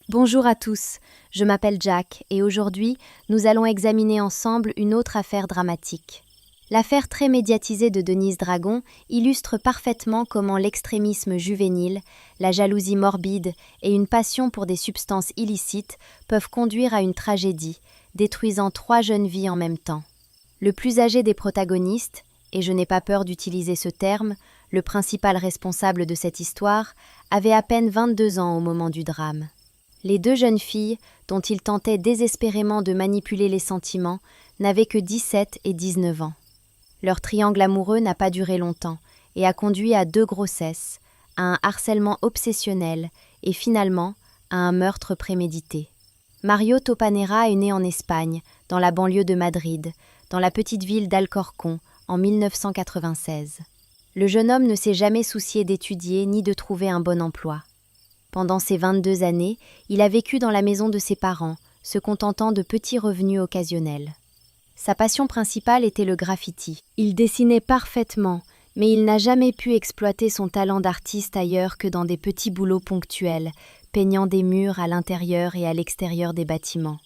Bonjour à tous, je m'appelle Jack et aujourd'hui, nous allons examiner ensemble une autre affaire dramatique. L'affaire très médiatisée de Denise Dragon illustre parfaitement comment l'extrémisme juvénile, la jalousie morbide et une passion pour des substances illicites peuvent conduire à une tragédie, détruisant 3 jeunes vies en même temps. Le plus âgé des protagonistes, et je n'ai pas peur d'utiliser ce terme, le principal responsable de cette histoire, avait à peine 22 ans au moment du drame. Les 2 jeunes filles, dont il tentait désespérément de manipuler les sentiments, n'avaient que 17 et 19 ans. Leur triangle amoureux n'a pas duré longtemps et a conduit à 2 grossesses, à un harcèlement obsessionnel et finalement à un meurtre prémédité. Mario Topanera est né en Espagne, dans la banlieue de Madrid, dans la petite ville d'Alcorcón, en 1996. Le jeune homme ne s'est jamais soucié d'étudier ni de trouver un bon emploi. Pendant ces 22 années, il a vécu dans la maison de ses parents, se contentant de petits revenus occasionnels. Sa passion principale était le graffiti. Il dessinait parfaitement, mais il n'a jamais pu exploiter son talent d'artiste ailleurs que dans des petits boulots ponctuels, peignant des murs à l'intérieur et à l'extérieur des bâtiments.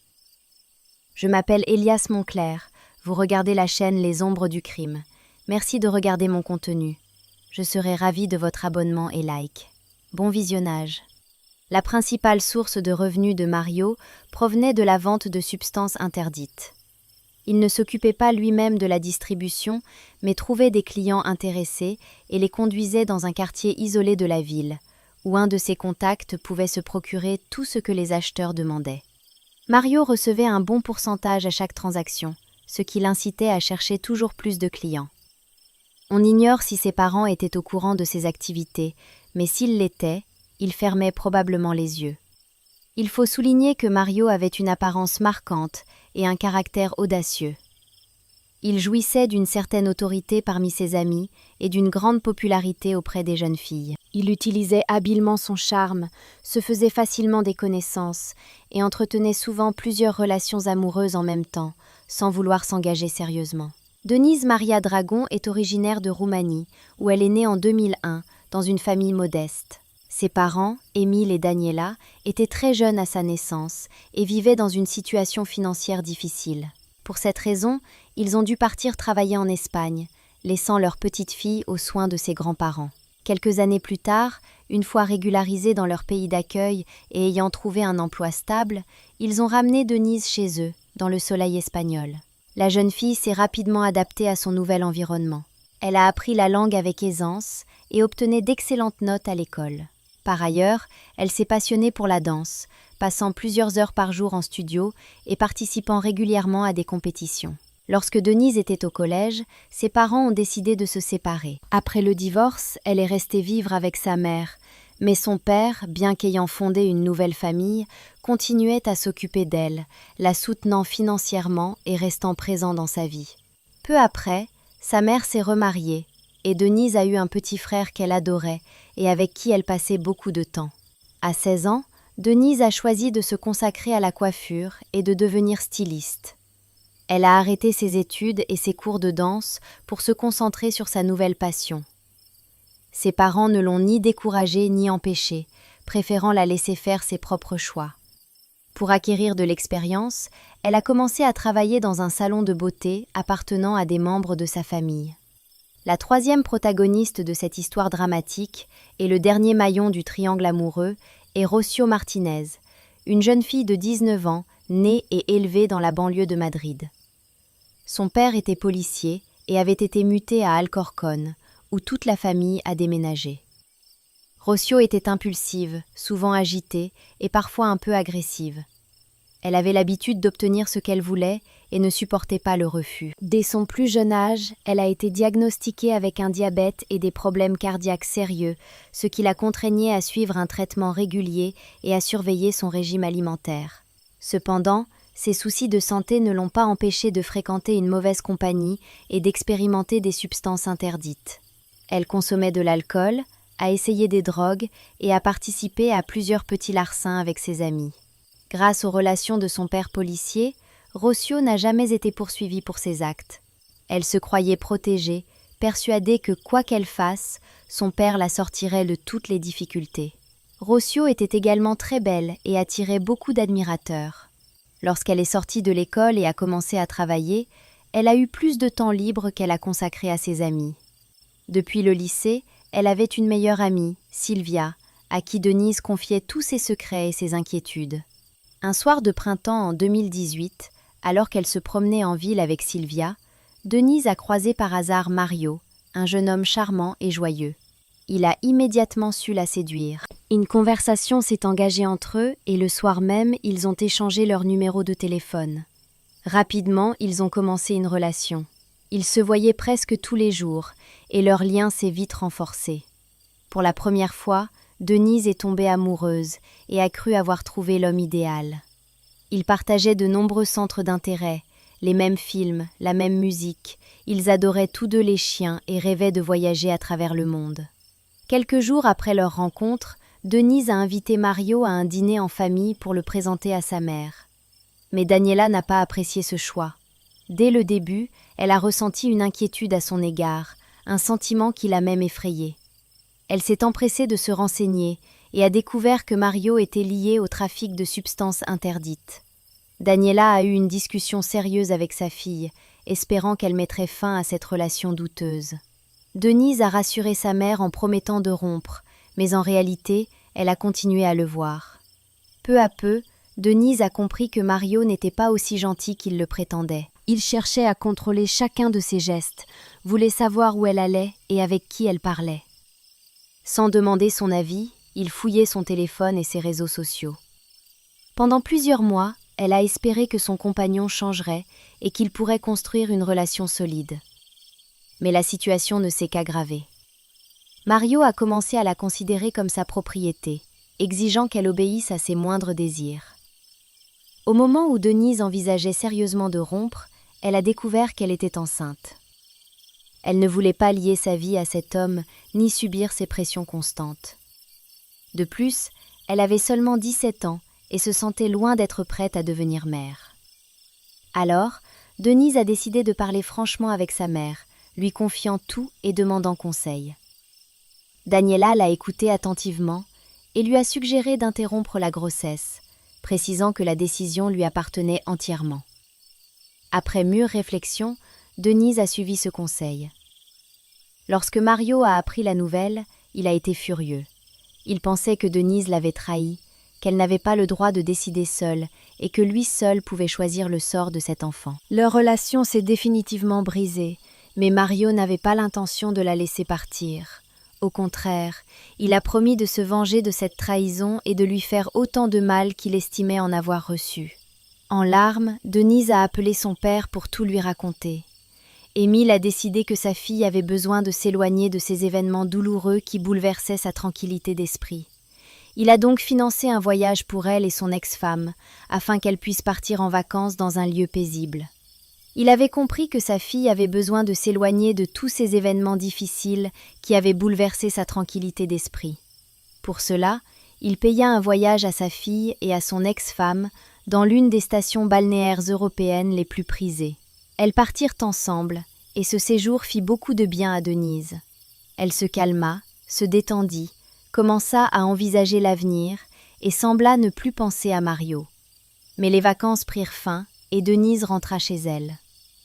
Je m'appelle Elias Monclerc, vous regardez la chaîne Les Ombres du Crime. Merci de regarder mon contenu. Je serai ravie de votre abonnement et like. Bon visionnage. La principale source de revenus de Mario provenait de la vente de substances interdites. Il ne s'occupait pas lui-même de la distribution, mais trouvait des clients intéressés et les conduisait dans un quartier isolé de la ville, où un de ses contacts pouvait se procurer tout ce que les acheteurs demandaient. Mario recevait un bon pourcentage à chaque transaction, ce qui l'incitait à chercher toujours plus de clients. On ignore si ses parents étaient au courant de ses activités, mais s'ils l'étaient, ils fermaient probablement les yeux. Il faut souligner que Mario avait une apparence marquante et un caractère audacieux. Il jouissait d'une certaine autorité parmi ses amis et d'une grande popularité auprès des jeunes filles. Il utilisait habilement son charme, se faisait facilement des connaissances et entretenait souvent plusieurs relations amoureuses en même temps, sans vouloir s'engager sérieusement. Denise Maria Dragon est originaire de Roumanie, où elle est née en 2001, dans une famille modeste. Ses parents, Émile et Daniela, étaient très jeunes à sa naissance et vivaient dans une situation financière difficile. Pour cette raison, ils ont dû partir travailler en Espagne, laissant leur petite fille aux soins de ses grands-parents. Quelques années plus tard, une fois régularisés dans leur pays d'accueil et ayant trouvé un emploi stable, ils ont ramené Denise chez eux, dans le soleil espagnol. La jeune fille s'est rapidement adaptée à son nouvel environnement. Elle a appris la langue avec aisance et obtenait d'excellentes notes à l'école. Par ailleurs, elle s'est passionnée pour la danse, passant plusieurs heures par jour en studio et participant régulièrement à des compétitions. Lorsque Denise était au collège, ses parents ont décidé de se séparer. Après le divorce, elle est restée vivre avec sa mère, mais son père, bien qu'ayant fondé une nouvelle famille, continuait à s'occuper d'elle, la soutenant financièrement et restant présent dans sa vie. Peu après, sa mère s'est remariée, et Denise a eu un petit frère qu'elle adorait et avec qui elle passait beaucoup de temps. À 16 ans, Denise a choisi de se consacrer à la coiffure et de devenir styliste. Elle a arrêté ses études et ses cours de danse pour se concentrer sur sa nouvelle passion. Ses parents ne l'ont ni découragée ni empêchée, préférant la laisser faire ses propres choix. Pour acquérir de l'expérience, elle a commencé à travailler dans un salon de beauté appartenant à des membres de sa famille. La 3e protagoniste de cette histoire dramatique et le dernier maillon du triangle amoureux est Rocío Martínez, une jeune fille de 19 ans, née et élevée dans la banlieue de Madrid. Son père était policier et avait été muté à Alcorcón, où toute la famille a déménagé. Rocío était impulsive, souvent agitée et parfois un peu agressive. Elle avait l'habitude d'obtenir ce qu'elle voulait et ne supportait pas le refus. Dès son plus jeune âge, elle a été diagnostiquée avec un diabète et des problèmes cardiaques sérieux, ce qui la contraignait à suivre un traitement régulier et à surveiller son régime alimentaire. Cependant, ses soucis de santé ne l'ont pas empêchée de fréquenter une mauvaise compagnie et d'expérimenter des substances interdites. Elle consommait de l'alcool, a essayé des drogues et a participé à plusieurs petits larcins avec ses amis. Grâce aux relations de son père policier, Rocío n'a jamais été poursuivie pour ses actes. Elle se croyait protégée, persuadée que quoi qu'elle fasse, son père la sortirait de toutes les difficultés. Rossio était également très belle et attirait beaucoup d'admirateurs. Lorsqu'elle est sortie de l'école et a commencé à travailler, elle a eu plus de temps libre qu'elle a consacré à ses amis. Depuis le lycée, elle avait une meilleure amie, Sylvia, à qui Denise confiait tous ses secrets et ses inquiétudes. Un soir de printemps en 2018, alors qu'elle se promenait en ville avec Sylvia, Denise a croisé par hasard Mario, un jeune homme charmant et joyeux. Il a immédiatement su la séduire. Une conversation s'est engagée entre eux et le soir même, ils ont échangé leur numéro de téléphone. Rapidement, ils ont commencé une relation. Ils se voyaient presque tous les jours et leur lien s'est vite renforcé. Pour la première fois, Denise est tombée amoureuse et a cru avoir trouvé l'homme idéal. Ils partageaient de nombreux centres d'intérêt, les mêmes films, la même musique. Ils adoraient tous deux les chiens et rêvaient de voyager à travers le monde. Quelques jours après leur rencontre, Denise a invité Mario à un dîner en famille pour le présenter à sa mère. Mais Daniela n'a pas apprécié ce choix. Dès le début, elle a ressenti une inquiétude à son égard, un sentiment qui l'a même effrayée. Elle s'est empressée de se renseigner et a découvert que Mario était lié au trafic de substances interdites. Daniela a eu une discussion sérieuse avec sa fille, espérant qu'elle mettrait fin à cette relation douteuse. Denise a rassuré sa mère en promettant de rompre, mais en réalité, elle a continué à le voir. Peu à peu, Denise a compris que Mario n'était pas aussi gentil qu'il le prétendait. Il cherchait à contrôler chacun de ses gestes, voulait savoir où elle allait et avec qui elle parlait. Sans demander son avis, il fouillait son téléphone et ses réseaux sociaux. Pendant plusieurs mois, elle a espéré que son compagnon changerait et qu'ils pourraient construire une relation solide. Mais la situation ne s'est qu'aggravée. Mario a commencé à la considérer comme sa propriété, exigeant qu'elle obéisse à ses moindres désirs. Au moment où Denise envisageait sérieusement de rompre, elle a découvert qu'elle était enceinte. Elle ne voulait pas lier sa vie à cet homme, ni subir ses pressions constantes. De plus, elle avait seulement 17 ans et se sentait loin d'être prête à devenir mère. Alors, Denise a décidé de parler franchement avec sa mère, lui confiant tout et demandant conseil. Daniela l'a écoutée attentivement et lui a suggéré d'interrompre la grossesse, précisant que la décision lui appartenait entièrement. Après mûre réflexion, Denise a suivi ce conseil. Lorsque Mario a appris la nouvelle, il a été furieux. Il pensait que Denise l'avait trahi, qu'elle n'avait pas le droit de décider seule et que lui seul pouvait choisir le sort de cet enfant. Leur relation s'est définitivement brisée, mais Mario n'avait pas l'intention de la laisser partir. Au contraire, il a promis de se venger de cette trahison et de lui faire autant de mal qu'il estimait en avoir reçu. En larmes, Denise a appelé son père pour tout lui raconter. Émile a décidé que sa fille avait besoin de s'éloigner de ces événements douloureux qui bouleversaient sa tranquillité d'esprit. Il a donc financé un voyage pour elle et son ex-femme, afin qu'elle puisse partir en vacances dans un lieu paisible. Il avait compris que sa fille avait besoin de s'éloigner de tous ces événements difficiles qui avaient bouleversé sa tranquillité d'esprit. Pour cela, il paya un voyage à sa fille et à son ex-femme dans l'une des stations balnéaires européennes les plus prisées. Elles partirent ensemble, et ce séjour fit beaucoup de bien à Denise. Elle se calma, se détendit, commença à envisager l'avenir et sembla ne plus penser à Mario. Mais les vacances prirent fin et Denise rentra chez elle.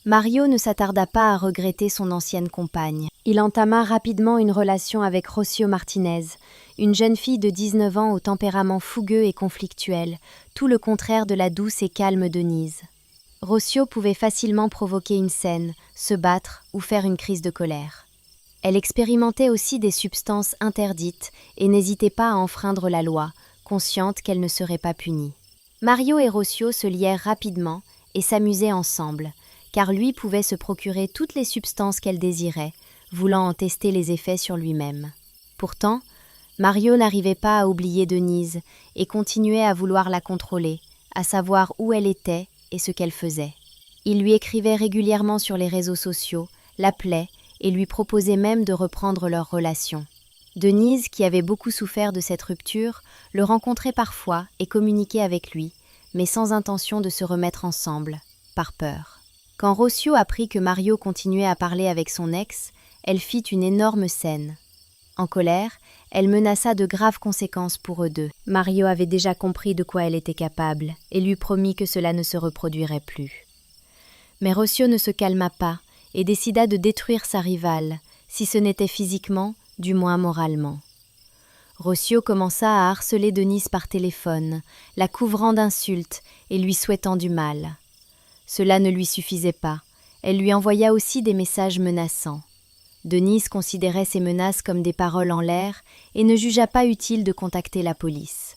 Mario ne s'attarda pas à regretter son ancienne compagne. Il entama rapidement une relation avec Rossio Martinez, une jeune fille de 19 ans au tempérament fougueux et conflictuel, tout le contraire de la douce et calme Denise. Rossio pouvait facilement provoquer une scène, se battre ou faire une crise de colère. Elle expérimentait aussi des substances interdites et n'hésitait pas à enfreindre la loi, consciente qu'elle ne serait pas punie. Mario et Rossio se lièrent rapidement et s'amusaient ensemble, car lui pouvait se procurer toutes les substances qu'elle désirait, voulant en tester les effets sur lui-même. Pourtant, Mario n'arrivait pas à oublier Denise et continuait à vouloir la contrôler, à savoir où elle était et ce qu'elle faisait. Il lui écrivait régulièrement sur les réseaux sociaux, l'appelait et lui proposait même de reprendre leur relation. Denise, qui avait beaucoup souffert de cette rupture, le rencontrait parfois et communiquait avec lui, mais sans intention de se remettre ensemble, par peur. Quand Rossio apprit que Mario continuait à parler avec son ex, elle fit une énorme scène. En colère, elle menaça de graves conséquences pour eux deux. Mario avait déjà compris de quoi elle était capable et lui promit que cela ne se reproduirait plus. Mais Rocio ne se calma pas et décida de détruire sa rivale, si ce n'était physiquement, du moins moralement. Rocio commença à harceler Denise par téléphone, la couvrant d'insultes et lui souhaitant du mal. Cela ne lui suffisait pas, elle lui envoya aussi des messages menaçants. Denise considérait ces menaces comme des paroles en l'air et ne jugea pas utile de contacter la police.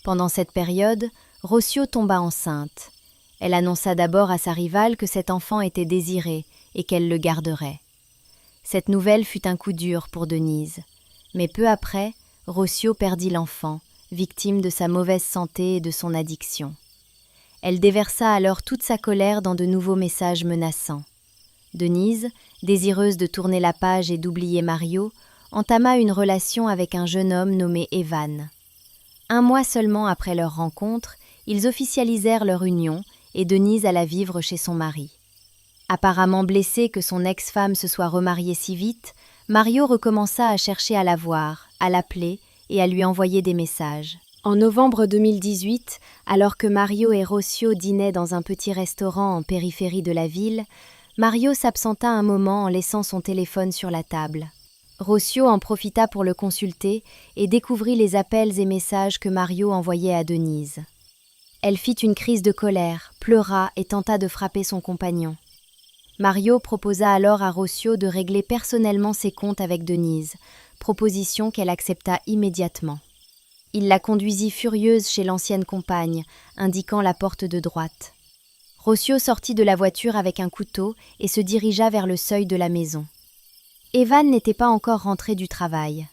Pendant cette période, Rocio tomba enceinte. Elle annonça d'abord à sa rivale que cet enfant était désiré et qu'elle le garderait. Cette nouvelle fut un coup dur pour Denise, mais peu après, Rocio perdit l'enfant, victime de sa mauvaise santé et de son addiction. Elle déversa alors toute sa colère dans de nouveaux messages menaçants. Denise, désireuse de tourner la page et d'oublier Mario, entama une relation avec un jeune homme nommé Evan. 1 mois seulement après leur rencontre, ils officialisèrent leur union et Denise alla vivre chez son mari. Apparemment blessé que son ex-femme se soit remariée si vite, Mario recommença à chercher à la voir, à l'appeler et à lui envoyer des messages. En novembre 2018, alors que Mario et Rocio dînaient dans un petit restaurant en périphérie de la ville, Mario s'absenta un moment en laissant son téléphone sur la table. Rocio en profita pour le consulter et découvrit les appels et messages que Mario envoyait à Denise. Elle fit une crise de colère, pleura et tenta de frapper son compagnon. Mario proposa alors à Rocio de régler personnellement ses comptes avec Denise, proposition qu'elle accepta immédiatement. Il la conduisit furieuse chez l'ancienne compagne, indiquant la porte de droite. Rocio sortit de la voiture avec un couteau et se dirigea vers le seuil de la maison. Evan n'était pas encore rentré du travail.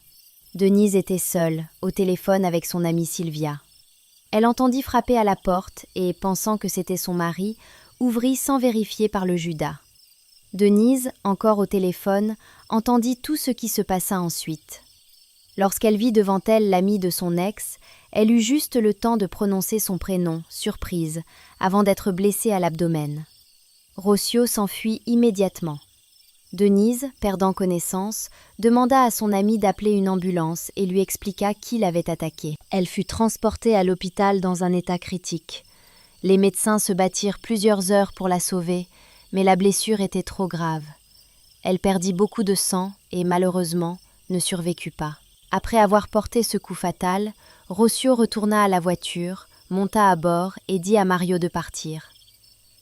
Denise était seule, au téléphone avec son amie Sylvia. Elle entendit frapper à la porte et, pensant que c'était son mari, ouvrit sans vérifier par le Judas. Denise, encore au téléphone, entendit tout ce qui se passa ensuite. Lorsqu'elle vit devant elle l'ami de son ex, elle eut juste le temps de prononcer son prénom, surprise, avant d'être blessée à l'abdomen. Rocio s'enfuit immédiatement. Denise, perdant connaissance, demanda à son amie d'appeler une ambulance et lui expliqua qui l'avait attaquée. Elle fut transportée à l'hôpital dans un état critique. Les médecins se battirent plusieurs heures pour la sauver, mais la blessure était trop grave. Elle perdit beaucoup de sang et, malheureusement, ne survécut pas. Après avoir porté ce coup fatal, Rocio retourna à la voiture, monta à bord et dit à Mario de partir.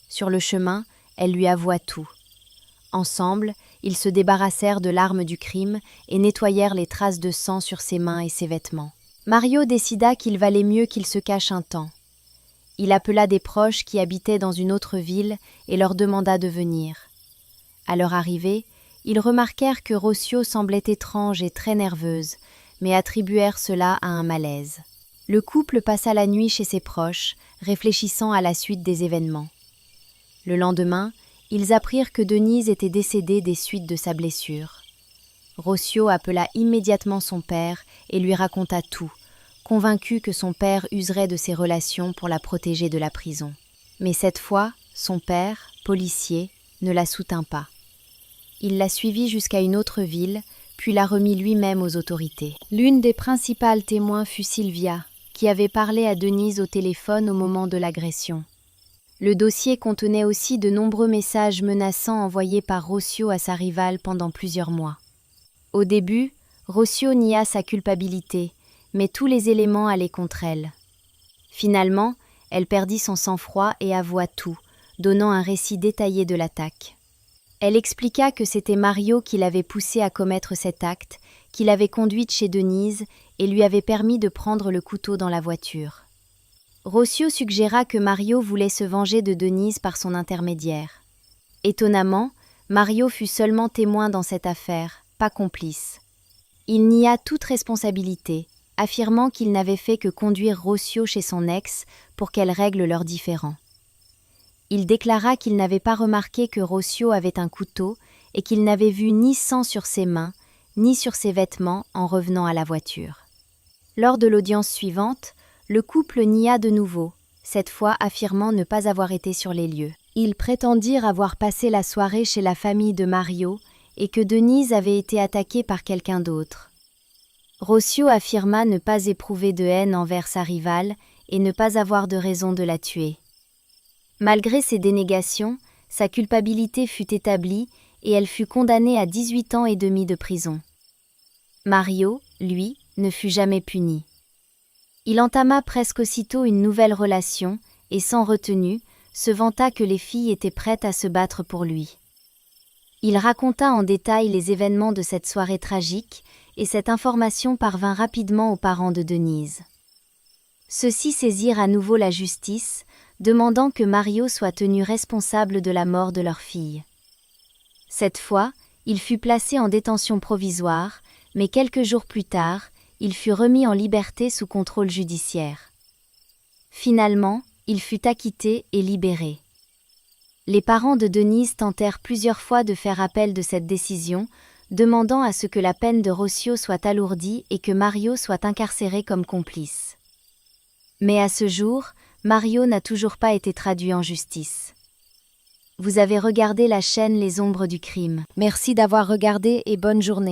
Sur le chemin, elle lui avoua tout. Ensemble, ils se débarrassèrent de l'arme du crime et nettoyèrent les traces de sang sur ses mains et ses vêtements. Mario décida qu'il valait mieux qu'il se cache un temps. Il appela des proches qui habitaient dans une autre ville et leur demanda de venir. À leur arrivée, ils remarquèrent que Rocio semblait étrange et très nerveuse, mais attribuèrent cela à un malaise. Le couple passa la nuit chez ses proches, réfléchissant à la suite des événements. Le lendemain, ils apprirent que Denise était décédée des suites de sa blessure. Rocio appela immédiatement son père et lui raconta tout, convaincu que son père userait de ses relations pour la protéger de la prison. Mais cette fois, son père, policier, ne la soutint pas. Il la suivit jusqu'à une autre ville, puis la remit lui-même aux autorités. L'une des principales témoins fut Sylvia, qui avait parlé à Denise au téléphone au moment de l'agression. Le dossier contenait aussi de nombreux messages menaçants envoyés par Rocio à sa rivale pendant plusieurs mois. Au début, Rocio nia sa culpabilité, mais tous les éléments allaient contre elle. Finalement, elle perdit son sang-froid et avoua tout, donnant un récit détaillé de l'attaque. Elle expliqua que c'était Mario qui l'avait poussée à commettre cet acte, qui l'avait conduite chez Denise et lui avait permis de prendre le couteau dans la voiture. Rocio suggéra que Mario voulait se venger de Denise par son intermédiaire. Étonnamment, Mario fut seulement témoin dans cette affaire, pas complice. Il nia toute responsabilité, affirmant qu'il n'avait fait que conduire Rocio chez son ex pour qu'elle règle leurs différends. Il déclara qu'il n'avait pas remarqué que Rocio avait un couteau et qu'il n'avait vu ni sang sur ses mains, ni sur ses vêtements en revenant à la voiture. Lors de l'audience suivante, le couple nia de nouveau, cette fois affirmant ne pas avoir été sur les lieux. Ils prétendirent avoir passé la soirée chez la famille de Mario et que Denise avait été attaquée par quelqu'un d'autre. Rossio affirma ne pas éprouver de haine envers sa rivale et ne pas avoir de raison de la tuer. Malgré ses dénégations, sa culpabilité fut établie et elle fut condamnée à 18 ans et demi de prison. Mario, lui, ne fut jamais puni. Il entama presque aussitôt une nouvelle relation et sans retenue, se vanta que les filles étaient prêtes à se battre pour lui. Il raconta en détail les événements de cette soirée tragique et cette information parvint rapidement aux parents de Denise. Ceux-ci saisirent à nouveau la justice, demandant que Mario soit tenu responsable de la mort de leur fille. Cette fois, il fut placé en détention provisoire, mais quelques jours plus tard, il fut remis en liberté sous contrôle judiciaire. Finalement, il fut acquitté et libéré. Les parents de Denise tentèrent plusieurs fois de faire appel de cette décision, demandant à ce que la peine de Rossio soit alourdie et que Mario soit incarcéré comme complice. Mais à ce jour, Mario n'a toujours pas été traduit en justice. Vous avez regardé la chaîne Les Ombres du Crime. Merci d'avoir regardé et bonne journée.